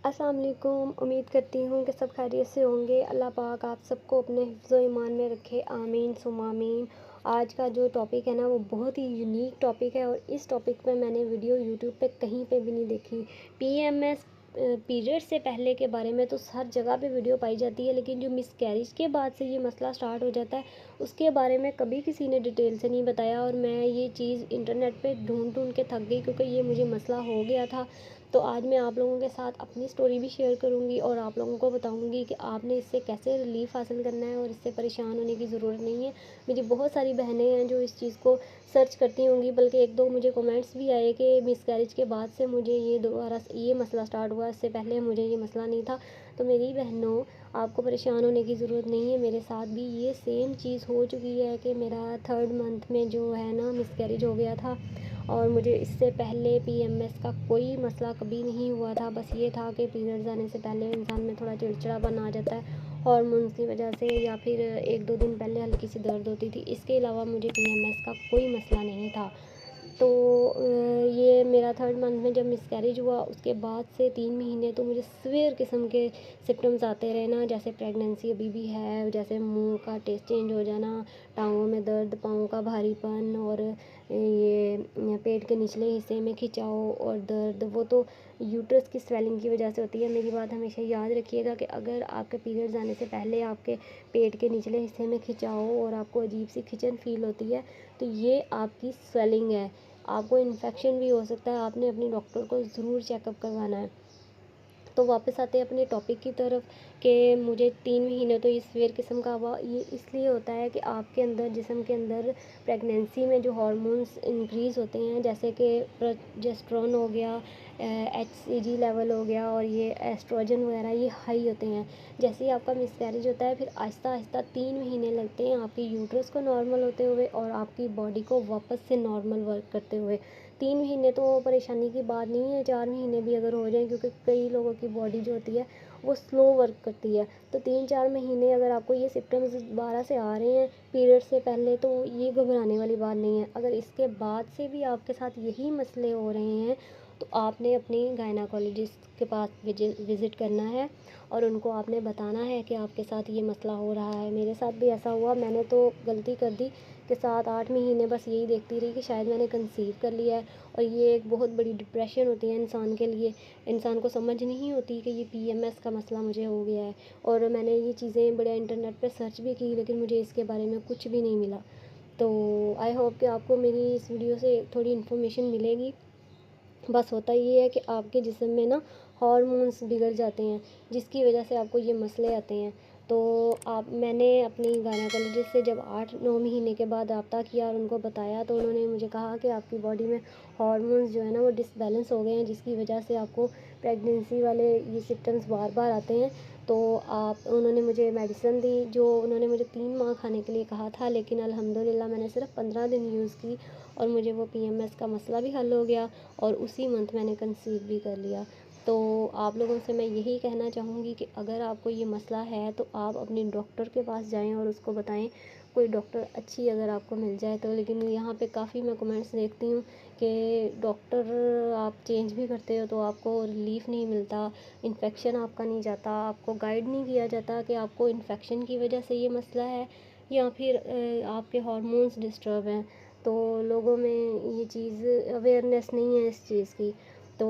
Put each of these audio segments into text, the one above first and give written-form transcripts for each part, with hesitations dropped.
अस्सलाम वालेकुम। उम्मीद करती हूँ कि सब खैरियत से होंगे। अल्लाह पाक आप सबको अपने हिफ्ज़ व ईमान में रखे, आमीन सुम्मा आमीन। आज का जो टॉपिक है ना वो बहुत ही यूनिक टॉपिक है और इस टॉपिक पे मैंने वीडियो यूट्यूब पे कहीं पे भी नहीं देखी। पीएमएस पीरियड से पहले के बारे में तो हर जगह पे वीडियो पाई जाती है, लेकिन जो मिसकैरेज के बाद से ये मसला स्टार्ट हो जाता है उसके बारे में कभी किसी ने डिटेल से नहीं बताया। और मैं ये चीज़ इंटरनेट पे ढूंढ ढूंढ के थक गई, क्योंकि ये मुझे मसला हो गया था। तो आज मैं आप लोगों के साथ अपनी स्टोरी भी शेयर करूंगी और आप लोगों को बताऊंगी कि आपने इससे कैसे रिलीफ हासिल करना है और इससे परेशान होने की ज़रूरत नहीं है। मेरी बहुत सारी बहनें हैं जो इस चीज़ को सर्च करती होंगी, बल्कि एक दो मुझे कमेंट्स भी आए कि मिसकैरेज के बाद से मुझे ये दोबारा ये मसला स्टार्ट हुआ, इससे पहले मुझे ये मसला नहीं था। तो मेरी बहनों, आपको परेशान होने की ज़रूरत नहीं है। मेरे साथ भी ये सेम चीज़ हो चुकी है कि मेरा 3rd मंथ में जो है ना मिसकैरेज हो गया था और मुझे इससे पहले पीएमएस का कोई मसला कभी नहीं हुआ था। बस ये था कि पीरियड्स आने से पहले इंसान में थोड़ा चिड़चिड़ापन आ जाता है हॉर्मोन्स की वजह से, या फिर 1-2 दिन पहले हल्की सी दर्द होती थी। इसके अलावा मुझे पीएमएस का कोई मसला नहीं था। तो ये मेरा 3rd मंथ में जब मिसकैरेज हुआ उसके बाद से 3 महीने तो मुझे सीवियर किस्म के सिम्टम्स आते रहे ना, जैसे प्रेगनेंसी अभी भी है, जैसे मुंह का टेस्ट चेंज हो जाना, टांगों में दर्द, पाँव का भारीपन और ये पेट के निचले हिस्से में खिंचाव और दर्द। वो तो यूट्रस की स्वेलिंग की वजह से होती है। मेरी बात हमेशा याद रखिएगा कि अगर आपके पीरियड्स आने से पहले आपके पेट के निचले हिस्से में खिंचाव और आपको अजीब सी खिंचन फील होती है तो ये आपकी स्वेलिंग है। आपको इन्फेक्शन भी हो सकता है। आपने अपने डॉक्टर को ज़रूर चेकअप करवाना है। तो वापस आते हैं अपने टॉपिक की तरफ कि मुझे 3 महीने तो ये सीवियर किस्म का हुआ। ये इसलिए होता है कि आपके अंदर, जिस्म के अंदर प्रेगनेंसी में जो हार्मोन्स इंक्रीज़ होते हैं, जैसे कि प्रोजेस्टेरोन हो गया, एचसीजी लेवल हो गया और ये एस्ट्रोजन वगैरह, ये हाई होते हैं। जैसे ही आपका मिसकैरेज होता है फिर आहिस्ता आहिस्ता 3 महीने लगते हैं आपकी यूट्रस को नॉर्मल होते हुए और आपकी बॉडी को वापस से नॉर्मल वर्क करते हुए। 3 महीने तो परेशानी की बात नहीं है, 4 महीने भी अगर हो जाए, क्योंकि कई लोगों की बॉडी जो होती है वो स्लो वर्क करती है। तो 3-4 महीने अगर आपको ये सिम्टम्स दोबारा से आ रहे हैं पीरियड से पहले, तो ये घबराने वाली बात नहीं है। अगर इसके बाद से भी आपके साथ यही मसले हो रहे हैं तो आपने अपनी गायनाकोलॉजिस्ट के पास विज़िट करना है और उनको आपने बताना है कि आपके साथ ये मसला हो रहा है। मेरे साथ भी ऐसा हुआ। मैंने तो गलती कर दी कि 7-8 महीने बस यही देखती रही कि शायद मैंने कंसीव कर लिया है। और ये एक बहुत बड़ी डिप्रेशन होती है इंसान के लिए। इंसान को समझ नहीं होती कि ये पीएमएस का मसला मुझे हो गया है। और मैंने ये चीज़ें बड़े इंटरनेट पे सर्च भी की, लेकिन मुझे इसके बारे में कुछ भी नहीं मिला। तो आई होप कि आपको मेरी इस वीडियो से थोड़ी इन्फॉर्मेशन मिलेगी। बस होता ये है कि आपके जिस्म में ना हार्मोन्स बिगड़ जाते हैं, जिसकी वजह से आपको ये मसले आते हैं। तो मैंने अपनी गायनेकोलॉजिस्ट से जब 8-9 महीने के बाद रब्ता किया और उनको बताया, तो उन्होंने मुझे कहा कि आपकी बॉडी में हार्मोन्स जो है ना वो डिसबैलेंस हो गए हैं, जिसकी वजह से आपको प्रेगनेंसी वाले ये सिम्टम्स बार बार आते हैं। तो उन्होंने मुझे मेडिसिन दी, जो उन्होंने मुझे 3 माह खाने के लिए कहा था, लेकिन अल्हम्दुलिल्लाह मैंने सिर्फ 15 दिन यूज़ की और मुझे वो पीएमएस का मसला भी हल हो गया और उसी मंथ मैंने कंसीव भी कर लिया। तो आप लोगों से मैं यही कहना चाहूँगी कि अगर आपको ये मसला है तो आप अपने डॉक्टर के पास जाएं और उसको बताएं। कोई डॉक्टर अच्छी अगर आपको मिल जाए तो। लेकिन यहाँ पे काफ़ी मैं कमेंट्स देखती हूँ कि डॉक्टर आप चेंज भी करते हो तो आपको रिलीफ़ नहीं मिलता, इन्फेक्शन आपका नहीं जाता, आपको गाइड नहीं किया जाता कि आपको इन्फेक्शन की वजह से ये मसला है या फिर आपके हार्मोन्स डिस्टर्ब हैं। तो लोगों में ये चीज़ अवेयरनेस नहीं है इस चीज़ की। तो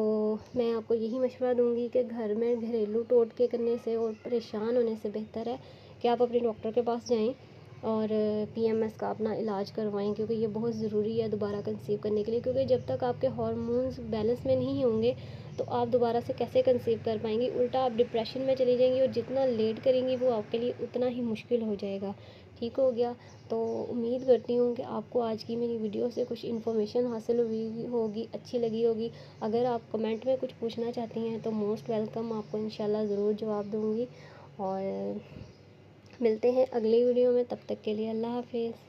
मैं आपको यही मशवरा दूंगी कि घर में घरेलू टोटके करने से और परेशान होने से बेहतर है कि आप अपने डॉक्टर के पास जाएं और पीएमएस का अपना इलाज करवाएं, क्योंकि ये बहुत ज़रूरी है दोबारा कंसीव करने के लिए। क्योंकि जब तक आपके हार्मोन्स बैलेंस में नहीं होंगे तो आप दोबारा से कैसे कंसीव कर पाएंगी। उल्टा आप डिप्रेशन में चली जाएंगी और जितना लेट करेंगी वो आपके लिए उतना ही मुश्किल हो जाएगा। ठीक हो गया। तो उम्मीद करती हूँ कि आपको आज की मेरी वीडियो से कुछ इन्फॉर्मेशन हासिल हुई होगी, अच्छी लगी होगी। अगर आप कमेंट में कुछ पूछना चाहती हैं तो मोस्ट वेलकम, आपको इंशाल्लाह ज़रूर जवाब दूँगी। और मिलते हैं अगली वीडियो में, तब तक के लिए अल्लाह हाफिज़।